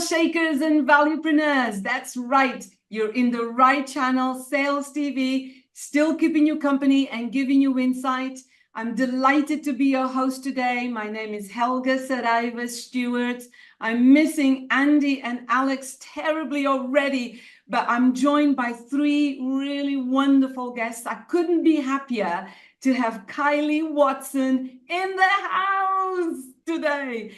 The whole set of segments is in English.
sales shakers and valuepreneurs. That's right. You're in the right channel, Sales TV, still keeping you company and giving you insight. I'm delighted to be your host today. My name is Helga Saraiva-Stewart. I'm missing Andy and Alex terribly already, but I'm joined by three really wonderful guests. I couldn't be happier to have Kylie Watson in the house today.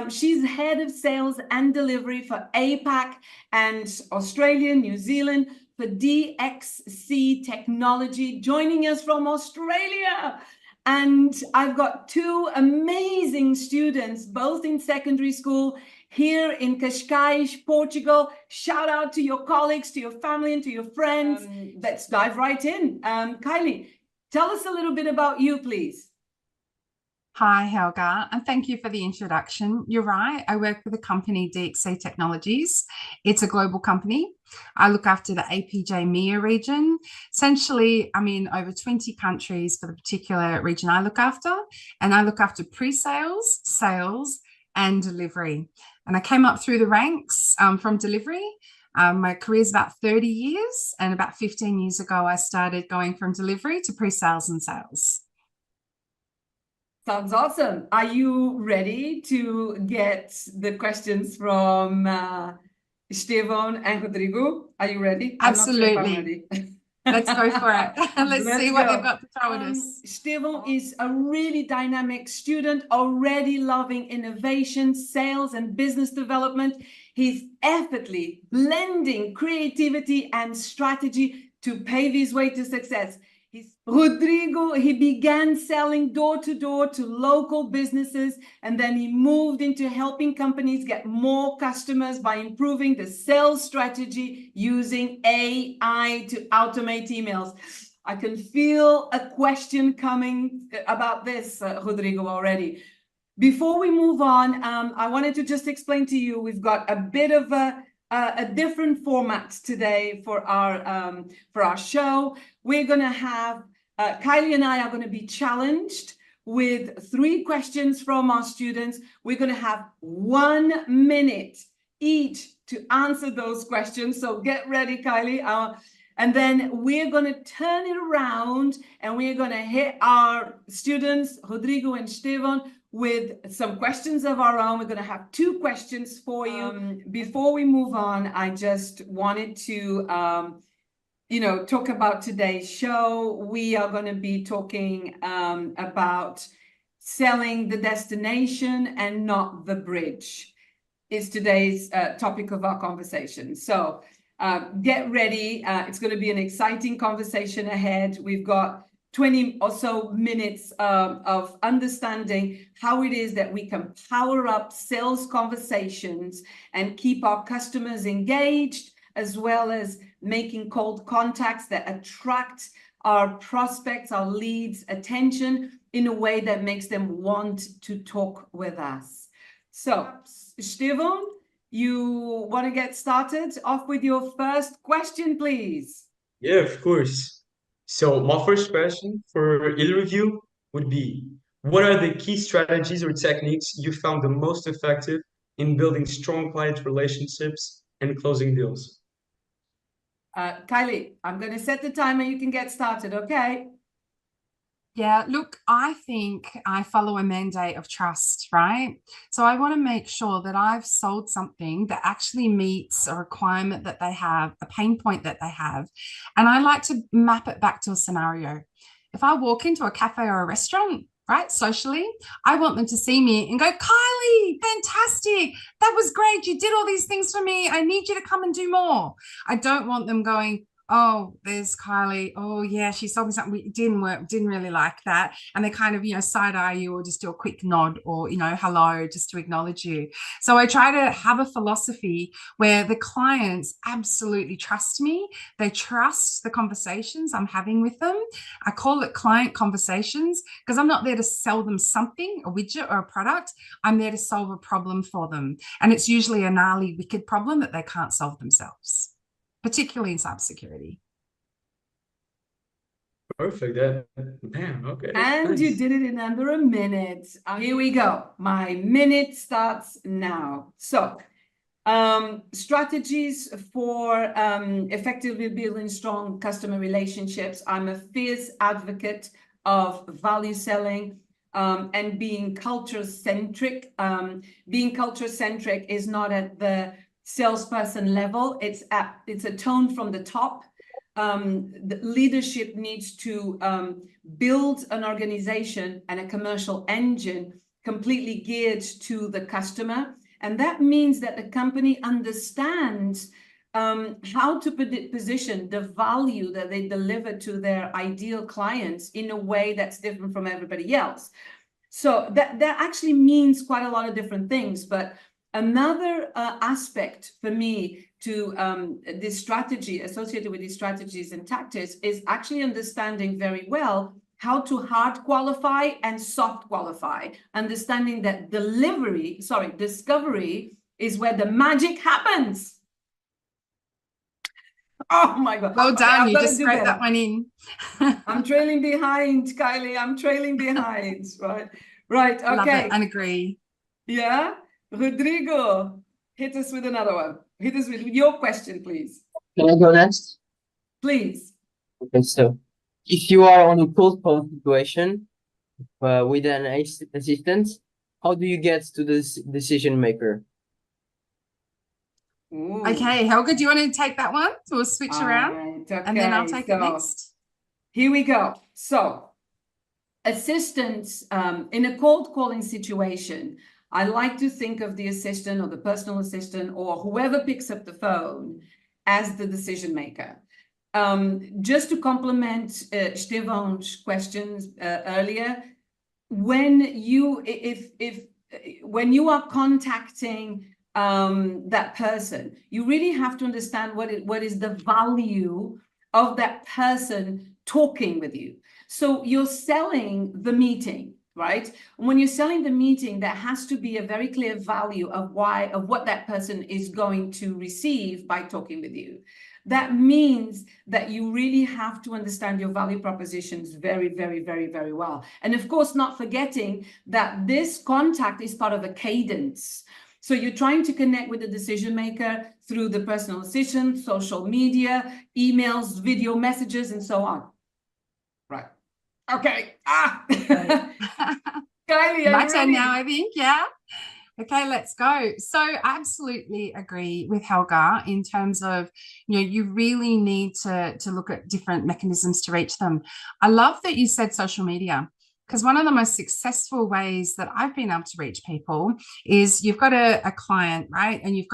She's head of sales and delivery for APAC and Australia, New Zealand for DXC Technology, joining us from Australia. And I've got two amazing students, both in secondary school here in Cascais, Portugal. Shout out to your colleagues, to your family, and to your friends. Let's dive right in. Kylie, tell us a little bit about you, please. Hi, Helga, and thank you for the introduction. You're right. I work with the company DXC Technologies. It's a global company. I look after the APJ MEA region. Essentially, I'm in over 20 countries for the particular region I look after, and I look after pre-sales, sales, and delivery. And I came up through the ranks from delivery. My career is about 30 years, and about 15 years ago, I started going from delivery to pre-sales and sales. Sounds awesome. Are you ready to get the questions from Estevão and Rodrigo? Are you ready? Absolutely. I'm not sure if I'm ready. Let's go for it. Let's see what they've got to throw at us. Estevão is a really dynamic student, already loving innovation, sales, and business development. He's effortlessly blending creativity and strategy to pave his way to success. Rodrigo, he began selling door-to-door to local businesses, and then he moved into helping companies get more customers by improving the sales strategy using AI to automate emails. I can feel a question coming about this, Rodrigo, already. Before we move on, I wanted to just explain to you, we've got a bit of a different format today for our show. We're going to have Kylie and I are going to be challenged with 3 questions from our students. We're going to have 1 minute each to answer those questions. So get ready, Kylie. And then we're going to turn it around and we're going to hit our students, Rodrigo and Estevão, with some questions of our own. We're going to have 2 questions for you. Before we move on, I just wanted to talk about today's show. We are going to be talking about selling the destination and not the bridge is today's topic of our conversation. So get ready. It's going to be an exciting conversation ahead. We've got 20 or so minutes of understanding how it is that we can power up sales conversations and keep our customers engaged, as well as making cold contacts that attract our prospects, our leads' attention in a way that makes them want to talk with us. So, Estevão, you want to get started off with your first question, please? Yeah, of course. So my first question for either of you would be, what are the key strategies or techniques you found the most effective in building strong client relationships and closing deals? Kylie, I'm going to set the timer. You can get started, okay? Yeah, look, I think I follow a mandate of trust, right? So I want to make sure that I've sold something that actually meets a requirement that they have, a pain point that they have. And I like to map it back to a scenario. If I walk into a cafe or a restaurant, right, socially, I want them to see me and go, Kylie, fantastic. That was great. You did all these things for me. I need you to come and do more. I don't want them going, oh, there's Kylie. Oh, yeah, she sold me something. It didn't work. Didn't really like that. And they kind of, side eye you or just do a quick nod or, hello, just to acknowledge you. So I try to have a philosophy where the clients absolutely trust me. They trust the conversations I'm having with them. I call it client conversations because I'm not there to sell them something, a widget or a product. I'm there to solve a problem for them. And it's usually a gnarly, wicked problem that they can't solve themselves, particularly in cybersecurity. Perfect. Man, okay. And nice. You did it in under a minute. Here we go. My minute starts now. So Strategies for effectively building strong customer relationships. I'm a fierce advocate of value selling and being culture-centric. Being culture-centric is not at the salesperson level. It's a tone from the top. The leadership needs to build an organization and a commercial engine completely geared to the customer. And that means that the company understands how to position the value that they deliver to their ideal clients in a way that's different from everybody else. So that actually means quite a lot of different things. But another aspect for me to this strategy associated with these strategies and tactics is actually understanding very well how to hard qualify and soft qualify, understanding that discovery is where the magic happens. Oh my God. Well done. Okay, you just scraped that one in. I'm trailing behind, Kylie. I'm trailing behind, right? Right, okay. Love it and agree. Yeah? Rodrigo, hit us with another one. Hit us with your question, please. Can I go next? Please. Okay, so if you are on a cold call situation with an assistant, how do you get to the decision maker? Ooh. Okay, Helga, do you want to take that one? So we'll switch around Right, okay. and then I'll take it next. Here we go. So assistants in a cold calling situation, I like to think of the assistant or the personal assistant or whoever picks up the phone as the decision maker. Just to complement Stefan's questions earlier, when you are contacting that person, you really have to understand what is the value of that person talking with you. So you're selling the meeting, right? When you're selling the meeting, there has to be a very clear value of what that person is going to receive by talking with you. That means that you really have to understand your value propositions very, very, very, very well. And of course, not forgetting that this contact is part of a cadence. So you're trying to connect with the decision maker through the personal assistant, social media, emails, video messages, and so on. Right. Okay. Kylie, my turn now, I think. Yeah. Okay, let's go. So I absolutely agree with Helga in terms of, you really need to look at different mechanisms to reach them. I love that you said social media, because one of the most successful ways that I've been able to reach people is you've got a client, right? And you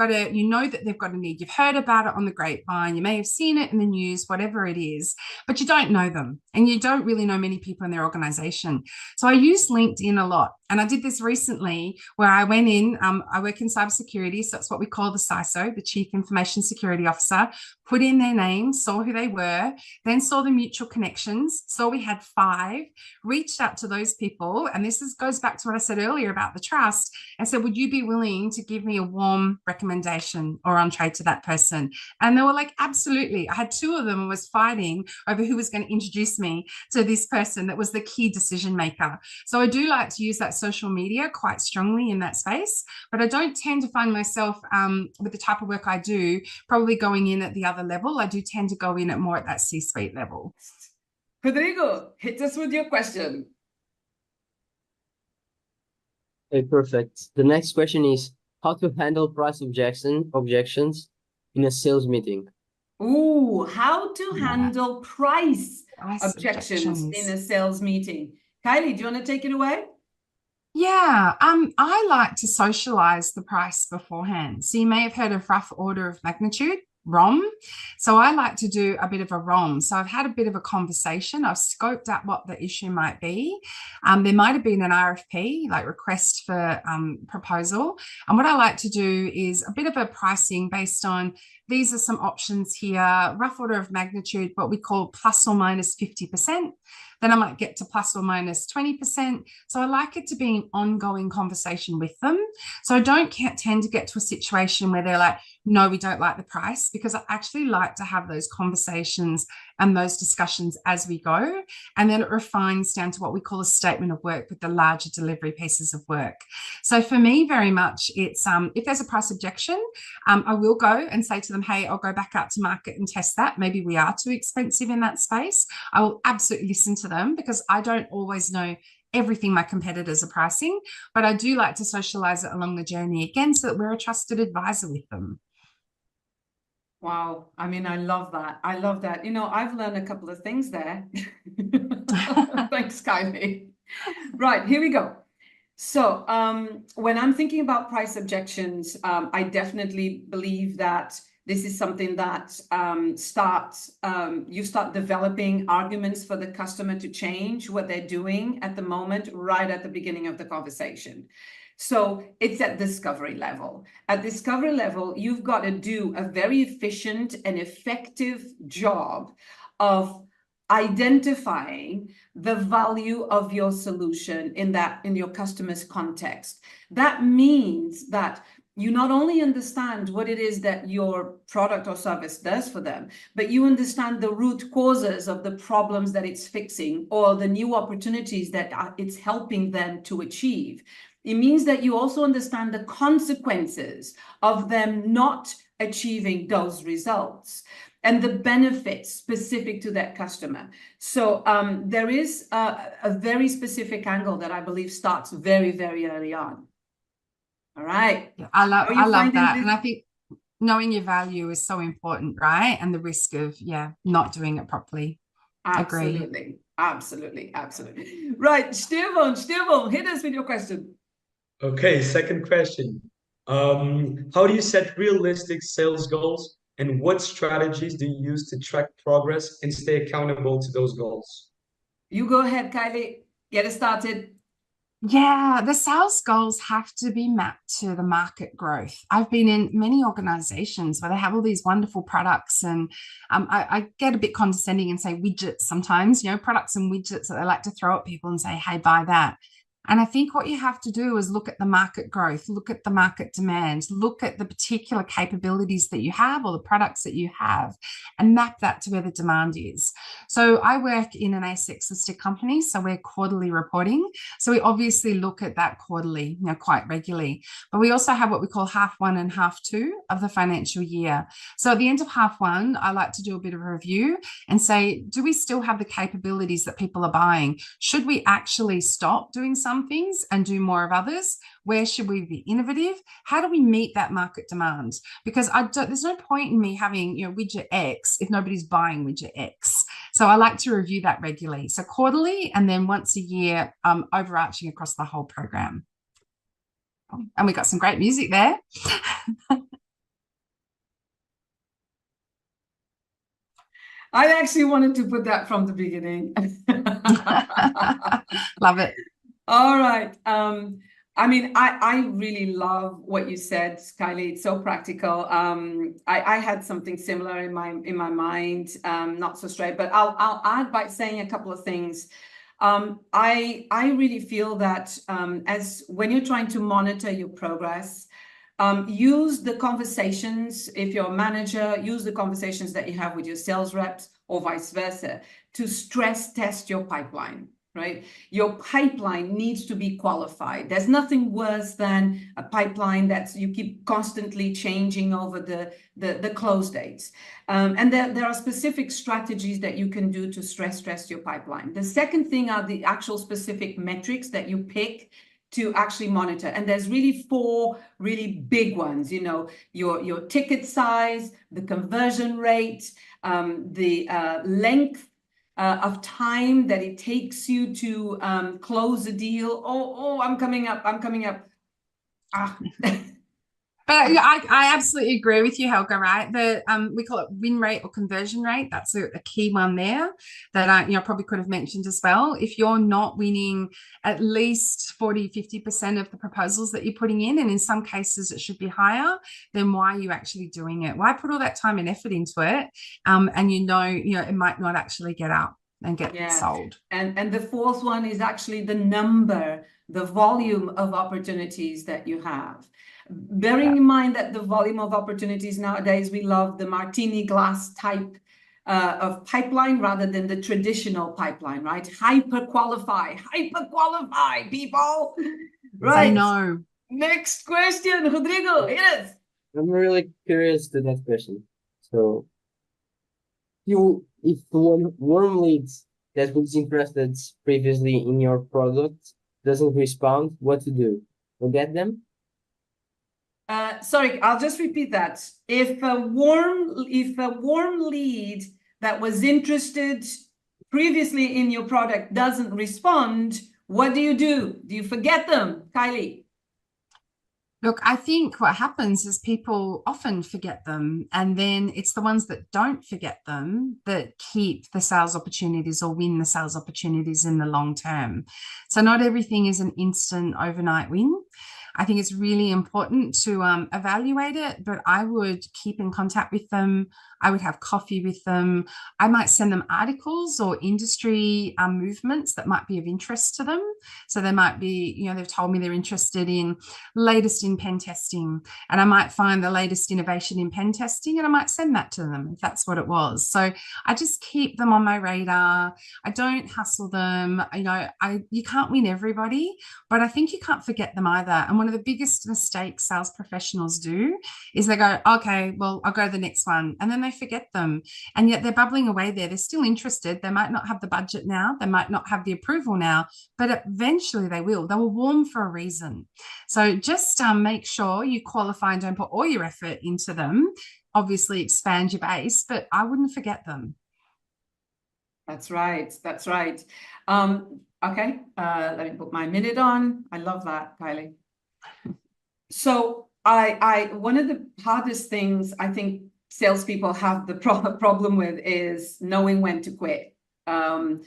know that they've got a need. You've heard about it on the grapevine. You may have seen it in the news, whatever it is, but you don't know them and you don't really know many people in their organization. So I use LinkedIn a lot. And I did this recently where I went in, I work in cybersecurity. So that's what we call the CISO, the Chief Information Security Officer, put in their name, saw who they were, then saw the mutual connections. So we had 5, reached out to those people. And this goes back to what I said earlier about the trust. And said, would you be willing to give me a warm recommendation or entree to that person? And they were like, absolutely. I had 2 of them was fighting over who was going to introduce me to this person that was the key decision maker. So I do like to use that social media quite strongly in that space, but I don't tend to find myself with the type of work I do probably going in at the other level. I do tend to go in at more at that C-suite level. Rodrigo, hit us with your question. Okay, perfect. The next question is how to handle price objections in a sales meeting. Ooh, how to handle price objections objections in a sales meeting. Kylie, do you want to take it away? Yeah, I like to socialize the price beforehand. So you may have heard of rough order of magnitude, ROM. So I like to do a bit of a ROM. So I've had a bit of a conversation. I've scoped out what the issue might be. There might have been an RFP, like request for proposal. And what I like to do is a bit of a pricing based on these are some options here, rough order of magnitude, what we call plus or minus 50%. Then I might get to plus or minus 20%. So I like it to be an ongoing conversation with them. So I don't tend to get to a situation where they're like, no, we don't like the price, because I actually like to have those conversations and those discussions as we go. And then it refines down to what we call a statement of work with the larger delivery pieces of work. So for me, very much, it's if there's a price objection, I will go and say to them, hey, I'll go back out to market and test that. Maybe we are too expensive in that space. I will absolutely listen to them, because I don't always know everything my competitors are pricing, but I do like to socialize it along the journey again, so that we're a trusted advisor with them. Wow. I mean, I love that. I love that. You know, I've learned a couple of things there. Thanks, Kylie. Right, here we go. So when I'm thinking about price objections, I definitely believe that this is something that you start developing arguments for the customer to change what they're doing at the moment, right at the beginning of the conversation. So it's at discovery level. At discovery level, you've got to do a very efficient and effective job of identifying the value of your solution in your customer's context. That means that you not only understand what it is that your product or service does for them, but you understand the root causes of the problems that it's fixing, or the new opportunities that it's helping them to achieve. It means that you also understand the consequences of them not achieving those results and the benefits specific to that customer. So there is a very specific angle that I believe starts very, very early on. All right. Yeah, I love that. And I think knowing your value is so important, right? And the risk of, not doing it properly. Absolutely. Agree. Absolutely. Right. Stefan, hit us with your question. Okay, second question. How do you set realistic sales goals, and what strategies do you use to track progress and stay accountable to those goals? You go ahead, Kylie. Get us started. Yeah, the sales goals have to be mapped to the market growth. I've been in many organizations where they have all these wonderful products, and I get a bit condescending and say widgets sometimes, products and widgets that they like to throw at people and say, hey, buy that. And I think what you have to do is look at the market growth, look at the market demand, look at the particular capabilities that you have or the products that you have, and map that to where the demand is. So I work in an ASX listed company, so we're quarterly reporting. So we obviously look at that quarterly, quite regularly. But we also have what we call half one and half two of the financial year. So at the end of half one, I like to do a bit of a review and say, do we still have the capabilities that people are buying? Should we actually stop doing some things and do more of others? Where should we be innovative? How do we meet that market demand? Because there's no point in me having widget X if nobody's buying widget X. So I like to review that regularly. So quarterly, and then once a year, overarching across the whole program. And we got some great music there. I actually wanted to put that from the beginning. Love it. All right. I mean, I really love what you said, Kylie. It's so practical. I had something similar in my mind, not so straight, but I'll add by saying a couple of things. I really feel that as when you're trying to monitor your progress, use the conversations, if you're a manager, use the conversations that you have with your sales reps or vice versa to stress test your pipeline, right? Your pipeline needs to be qualified. There's nothing worse than a pipeline that you keep constantly changing over the close dates. And there are specific strategies that you can do to stress test your pipeline. The second thing are the actual specific metrics that you pick to actually monitor. And there's really 4 really big ones, your ticket size, the conversion rate, the length of time that it takes you to close a deal. Oh, I'm coming up. But yeah, I absolutely agree with you, Helga, right? We call it win rate or conversion rate. That's a key one there that I probably could have mentioned as well. If you're not winning at least 40-50% of the proposals that you're putting in, and in some cases it should be higher, then why are you actually doing it? Why put all that time and effort into it? And it might not actually get out and get sold. And the fourth one is actually the volume of opportunities that you have. Bearing in mind that the volume of opportunities nowadays, we love the martini glass type of pipeline rather than the traditional pipeline, right? Hyper qualify, people. Right. I know. Next question, Rodrigo. Yes. I'm really curious to that question. So, if one warm leads that was interested previously in your product doesn't respond, what to do? Forget them? Sorry, I'll just repeat that. If a warm lead that was interested previously in your product doesn't respond, what do? Do you forget them, Kylie? Look, I think what happens is people often forget them, and then it's the ones that don't forget them that keep the sales opportunities or win the sales opportunities in the long term. So not everything is an instant overnight win. I think it's really important to evaluate it, but I would keep in contact with them. I would have coffee with them. I might send them articles or industry movements that might be of interest to them. So they might be, they've told me they're interested in latest in pen testing, and I might find the latest innovation in pen testing, and I might send that to them if that's what it was. So I just keep them on my radar. I don't hustle them. You can't win everybody, but I think you can't forget them either. And one of the biggest mistakes sales professionals do is they go, okay, well, I'll go to the next one. And then they forget them. And yet they're bubbling away there. They're still interested. They might not have the budget now. They might not have the approval now, but eventually they will. They will warm for a reason. So just make sure you qualify and don't put all your effort into them. Obviously expand your base, but I wouldn't forget them. That's right. That's right. Okay, let me put my minute on. I love that, Kylie. So one of the hardest things I think salespeople have the problem with is knowing when to quit. And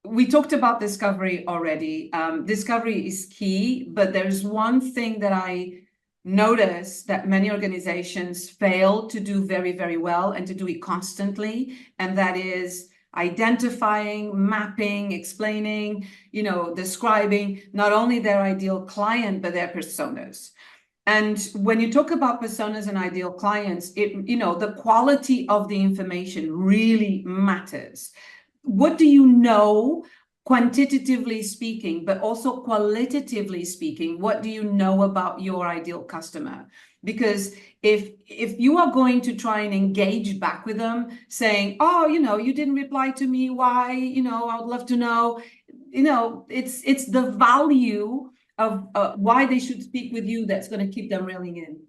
we talked about discovery already. Discovery is key, but there's one thing that I notice that many organizations fail to do very, very well and to do it constantly, and that is identifying, mapping, explaining, describing not only their ideal client, but their personas. And when you talk about personas and ideal clients, the quality of the information really matters. What do you know, quantitatively speaking, but also qualitatively speaking? What do you know about your ideal customer? Because if you are going to try and engage back with them saying, oh, you didn't reply to me, why, I would love to know, it's the value of why they should speak with you that's going to keep them reeling in.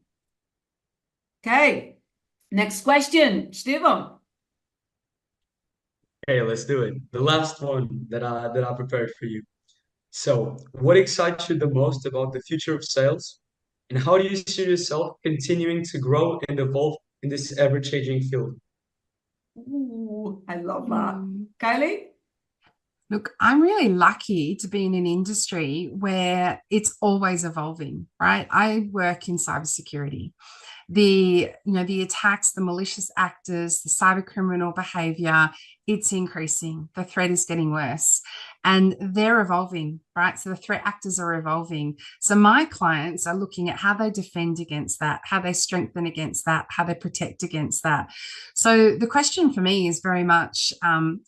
Okay, next question, Steven. Okay, let's do it. The last one that I prepared for you. So, what excites you the most about the future of sales? And how do you see yourself continuing to grow and evolve in this ever-changing field? Ooh, I love that. Kylie? Look, I'm really lucky to be in an industry where it's always evolving, right? I work in cybersecurity. The attacks, the malicious actors, the cyber criminal behavior, it's increasing. The threat is getting worse and they're evolving, right? So the threat actors are evolving. So my clients are looking at how they defend against that, how they strengthen against that, how they protect against that. So the question for me is very much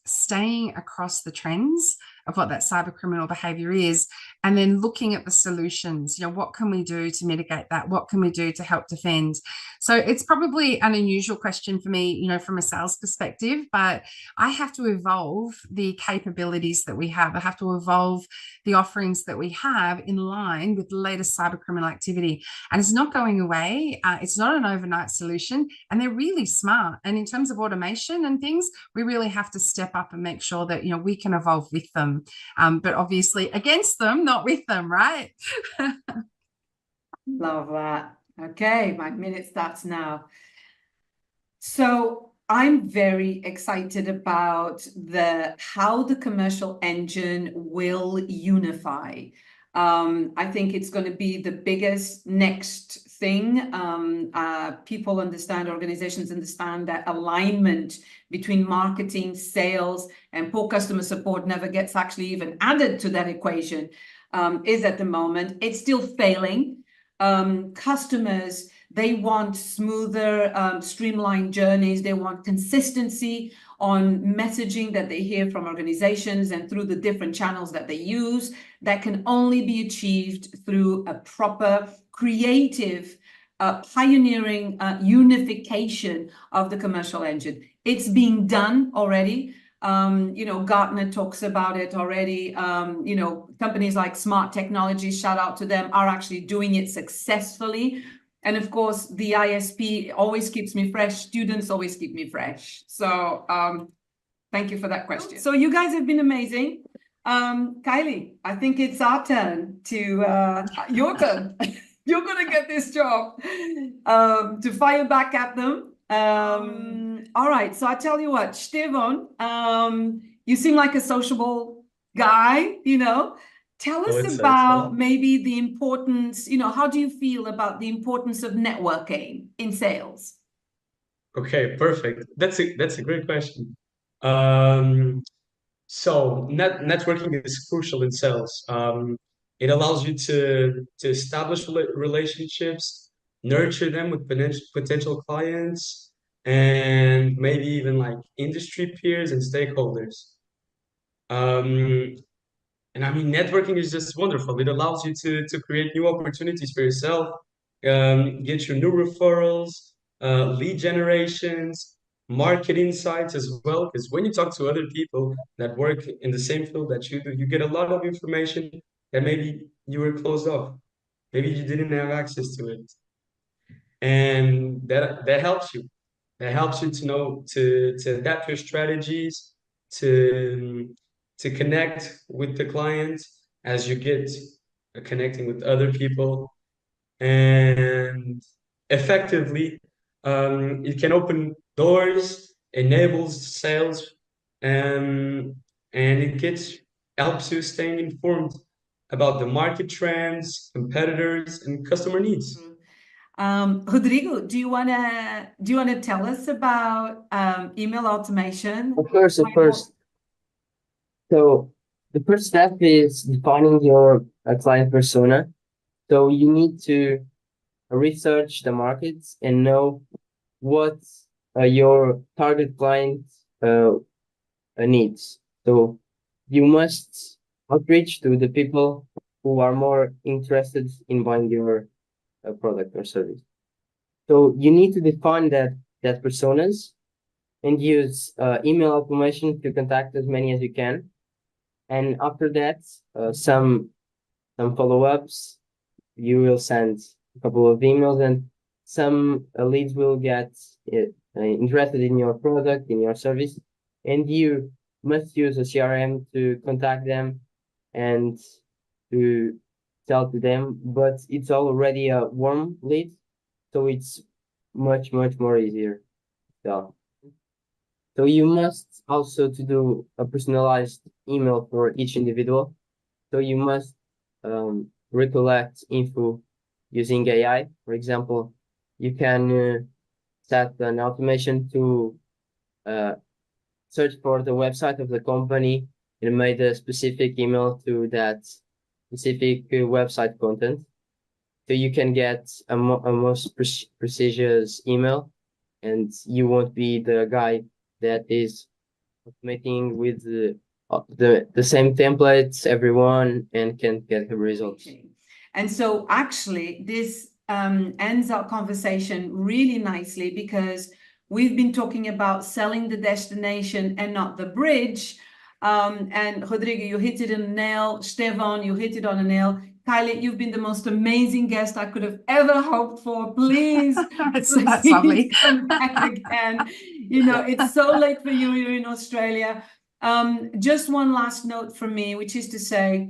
staying across the trends of what that cyber criminal behavior is, and then looking at the solutions. What can we do to mitigate that? What can we do to help defend? So it's probably an unusual question for me, from a sales perspective, but I have to evolve the capabilities that we have. I have to evolve the offerings that we have in line with the latest cyber criminal activity. And it's not going away. It's not an overnight solution, and they're really smart. And in terms of automation and things, we really have to step up and make sure that, we can evolve with them. But obviously against them, not with them, right? Love that. Okay, my minute starts now. So I'm very excited about how the commercial engine will unify. I think it's going to be the biggest next thing. People understand, organizations understand that alignment between marketing, sales, and poor customer support never gets actually even added to that equation, is at the moment. It's still failing. Customers, they want smoother, streamlined journeys. They want consistency on messaging that they hear from organizations and through the different channels that they use. That can only be achieved through a proper, creative, pioneering unification of the commercial engine. It's being done already. Gartner talks about it already. Companies like Smart Technology, shout out to them, are actually doing it successfully. And of course, the ISP always keeps me fresh. Students always keep me fresh. So thank you for that question. So you guys have been amazing. Kylie, I think it's our turn your turn. You're going to get this job to fire back at them. All right. So I tell you what, Stefan, you seem like a sociable guy, Tell us about maybe the importance, how do you feel about the importance of networking in sales? Okay, perfect. That's a great question. So networking is crucial in sales. It allows you to establish relationships, nurture them with potential clients, and maybe even like industry peers and stakeholders. And I mean, networking is just wonderful. It allows you to create new opportunities for yourself, get your new referrals, lead generations, market insights as well. Because when you talk to other people that work in the same field that you do, you get a lot of information that maybe you were closed off. Maybe you didn't have access to it. And that helps you. That helps you to know to adapt your strategies, to connect with the client as you get connecting with other people, and effectively it can open doors, enables sales, and helps you staying informed about the market trends, competitors, and customer needs. Rodrigo, do you wanna tell us about email automation? Of course. So the first step is defining your client persona. So you need to research the markets and know what your target client needs. So you must outreach to the people who are more interested in buying your product or service. So you need to define that personas and use email automation to contact as many as you can. And after that, some follow-ups. You will send a couple of emails, and some leads will get interested in your product, in your service, and you must use a CRM to contact them and to sell to them. But it's already a warm lead, so it's much more easier. So you must also to do a personalized email for each individual. So you must recollect info using AI. For example, you can set an automation to search for the website of the company and made a specific email to that specific website content. So you can get a most precise email, and you won't be the guy that is automating with the same templates everyone and can get the results. And so actually this ends our conversation really nicely, because we've been talking about selling the destination and not the bridge. And Rodrigo, you hit it on a nail. Stefan, you hit it on a nail. Kylie, you've been the most amazing guest I could have ever hoped for. Please, That's lovely. Come back again. It's so late for you. You're in Australia. Just one last note from me, which is to say,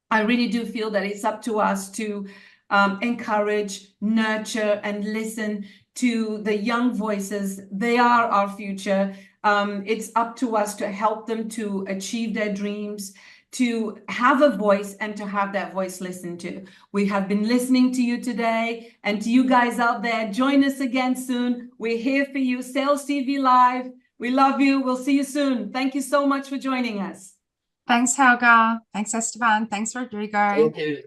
I really do feel that it's up to us to encourage, nurture, and listen to the young voices. They are our future. It's up to us to help them to achieve their dreams, to have a voice and to have that voice listened to. We have been listening to you today, and to you guys out there, join us again soon. We're here for you, Sales TV Live. We love you. We'll see you soon. Thank you so much for joining us. Thanks, Helga. Thanks, Esteban. Thanks, Rodrigo. Thank you.